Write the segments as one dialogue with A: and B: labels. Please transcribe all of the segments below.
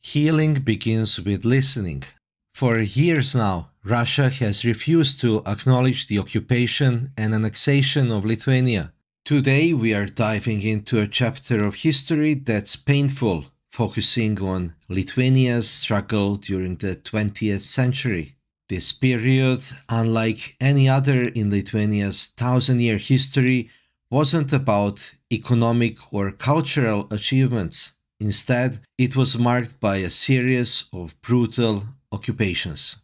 A: Healing begins with listening. For years now, Russia has refused to acknowledge the occupation and annexation of Lithuania. Today we are diving into a chapter of history that's painful, focusing on Lithuania's struggle during the 20th century. This period, unlike any other in Lithuania's thousand-year history, wasn't about economic or cultural achievements. Instead, it was marked by a series of brutal occupations.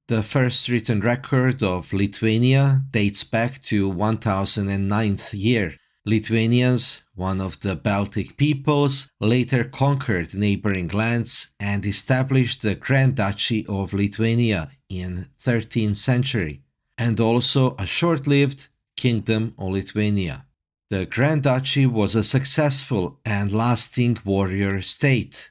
A: The first written record of Lithuania dates back to 1009th year. Lithuanians, one of the Baltic peoples, later conquered neighboring lands and established the Grand Duchy of Lithuania in 13th century, and also a short-lived Kingdom of Lithuania. The Grand Duchy was a successful and lasting warrior state.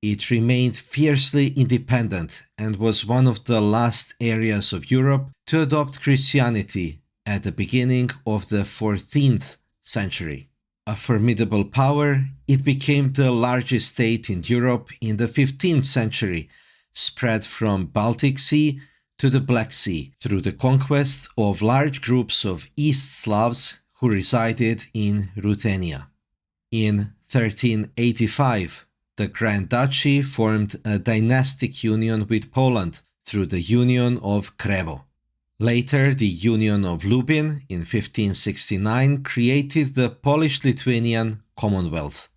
A: It remained fiercely independent and was one of the last areas of Europe to adopt Christianity at the beginning of the 14th century. A formidable power, it became the largest state in Europe in the 15th century, spread from Baltic Sea to the Black Sea through the conquest of large groups of East Slavs who resided in Ruthenia. In 1385, the Grand Duchy formed a dynastic union with Poland through the Union of Krevo. Later, the Union of Lubin in 1569 created the Polish-Lithuanian Commonwealth.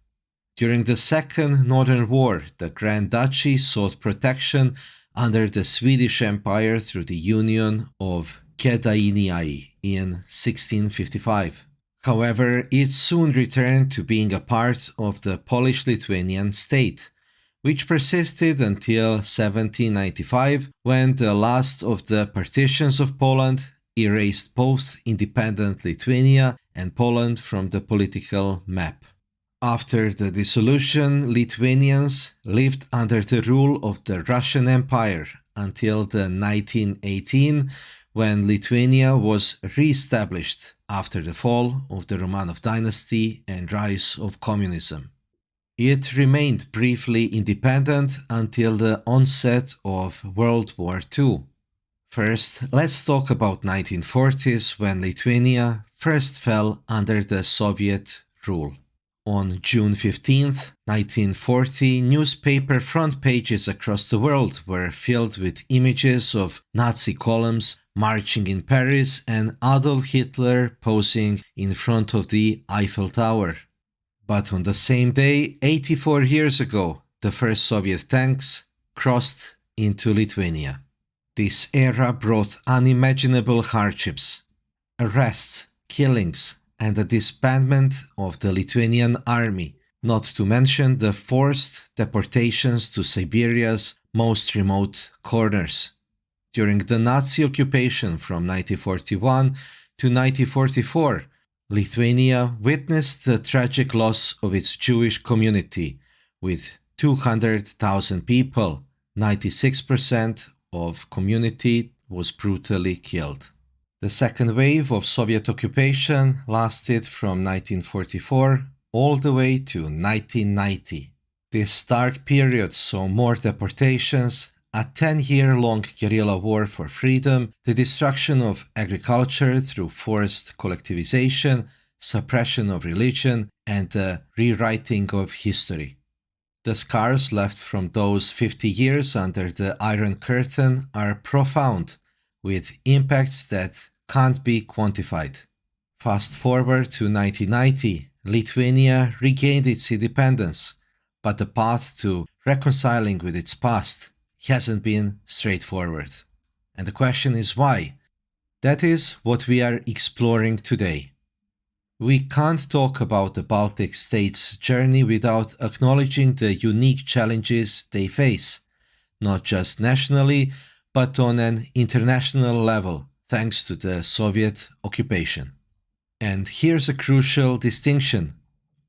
A: During the Second Northern War, the Grand Duchy sought protection under the Swedish Empire through the Union of Kėdainiai in 1655. However, it soon returned to being a part of the Polish-Lithuanian state, which persisted until 1795, when the last of the partitions of Poland erased both independent Lithuania and Poland from the political map. After the dissolution, Lithuanians lived under the rule of the Russian Empire until the 1918, when Lithuania was re-established after the fall of the Romanov dynasty and rise of communism. It remained briefly independent until the onset of World War II. First, let's talk about 1940s, when Lithuania first fell under the Soviet rule. On June 15, 1940, newspaper front pages across the world were filled with images of Nazi columns marching in Paris and Adolf Hitler posing in front of the Eiffel Tower. But on the same day, 84 years ago, the first Soviet tanks crossed into Lithuania. This era brought unimaginable hardships, arrests, killings, and the disbandment of the Lithuanian army, not to mention the forced deportations to Siberia's most remote corners. During the Nazi occupation from 1941 to 1944, Lithuania witnessed the tragic loss of its Jewish community, with 200,000 people, 96% of community was brutally killed. The second wave of Soviet occupation lasted from 1944 all the way to 1990. This dark period saw more deportations, a 10-year-long guerrilla war for freedom, the destruction of agriculture through forced collectivization, suppression of religion, and the rewriting of history. The scars left from those 50 years under the Iron Curtain are profound, with impacts that can't be quantified. Fast forward to 1990, Lithuania regained its independence, but the path to reconciling with its past hasn't been straightforward. And the question is why? That is what we are exploring today. We can't talk about the Baltic states' journey without acknowledging the unique challenges they face, not just nationally, but on an international level, thanks to the Soviet occupation. And here's a crucial distinction.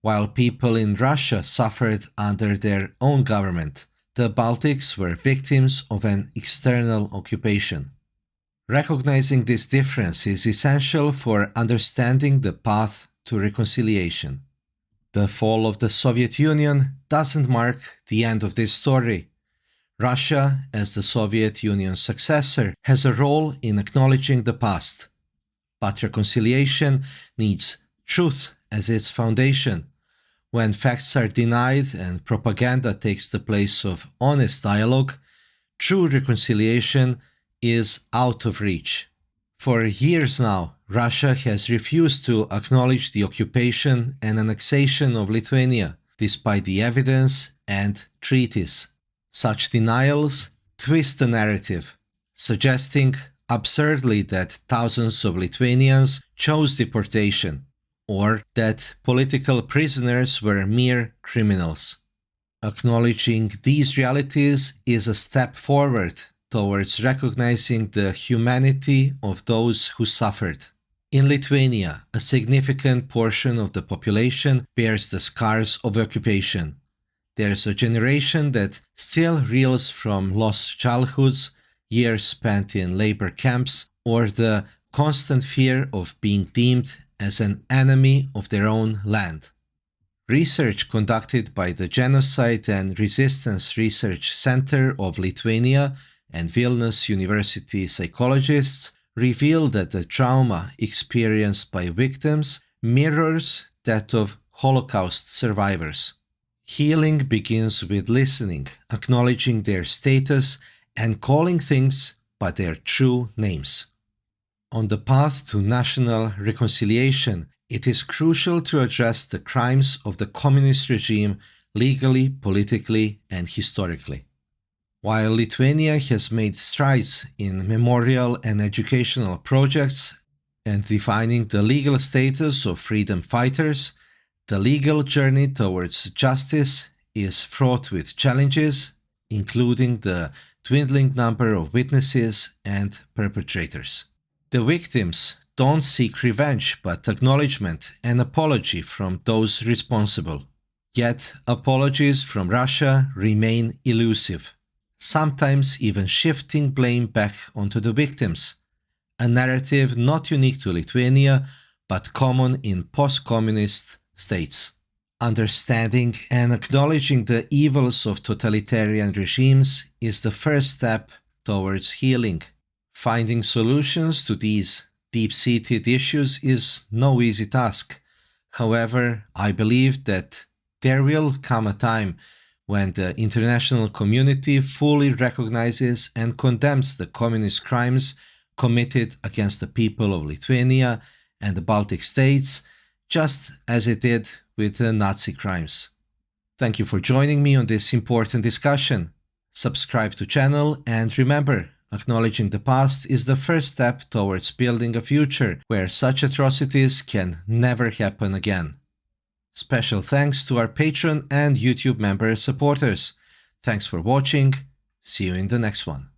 A: While people in Russia suffered under their own government, the Baltics were victims of an external occupation. Recognizing this difference is essential for understanding the path to reconciliation. The fall of the Soviet Union doesn't mark the end of this story. Russia, as the Soviet Union's successor, has a role in acknowledging the past. But reconciliation needs truth as its foundation. When facts are denied and propaganda takes the place of honest dialogue, true reconciliation is out of reach. For years now, Russia has refused to acknowledge the occupation and annexation of Lithuania, despite the evidence and treaties. Such denials twist the narrative, suggesting absurdly that thousands of Lithuanians chose deportation, or that political prisoners were mere criminals. Acknowledging these realities is a step forward towards recognizing the humanity of those who suffered. In Lithuania, a significant portion of the population bears the scars of occupation. There's a generation that still reels from lost childhoods, years spent in labor camps, or the constant fear of being deemed as an enemy of their own land. Research conducted by the Genocide and Resistance Research Center of Lithuania and Vilnius University psychologists reveal that the trauma experienced by victims mirrors that of Holocaust survivors. Healing begins with listening, acknowledging their status, and calling things by their true names. On the path to national reconciliation, it is crucial to address the crimes of the communist regime legally, politically, and historically. While Lithuania has made strides in memorial and educational projects and defining the legal status of freedom fighters, the legal journey towards justice is fraught with challenges, including the dwindling number of witnesses and perpetrators. The victims don't seek revenge but acknowledgement and apology from those responsible. Yet apologies from Russia remain elusive, sometimes even shifting blame back onto the victims, a narrative not unique to Lithuania but common in post-communist states. Understanding and acknowledging the evils of totalitarian regimes is the first step towards healing. Finding solutions to these deep-seated issues is no easy task. However, I believe that there will come a time when the international community fully recognizes and condemns the communist crimes committed against the people of Lithuania and the Baltic states, just as it did with the Nazi crimes. Thank you for joining me on this important discussion. Subscribe to the channel and remember, acknowledging the past is the first step towards building a future where such atrocities can never happen again. Special thanks to our Patreon and YouTube member supporters. Thanks for watching. See you in the next one.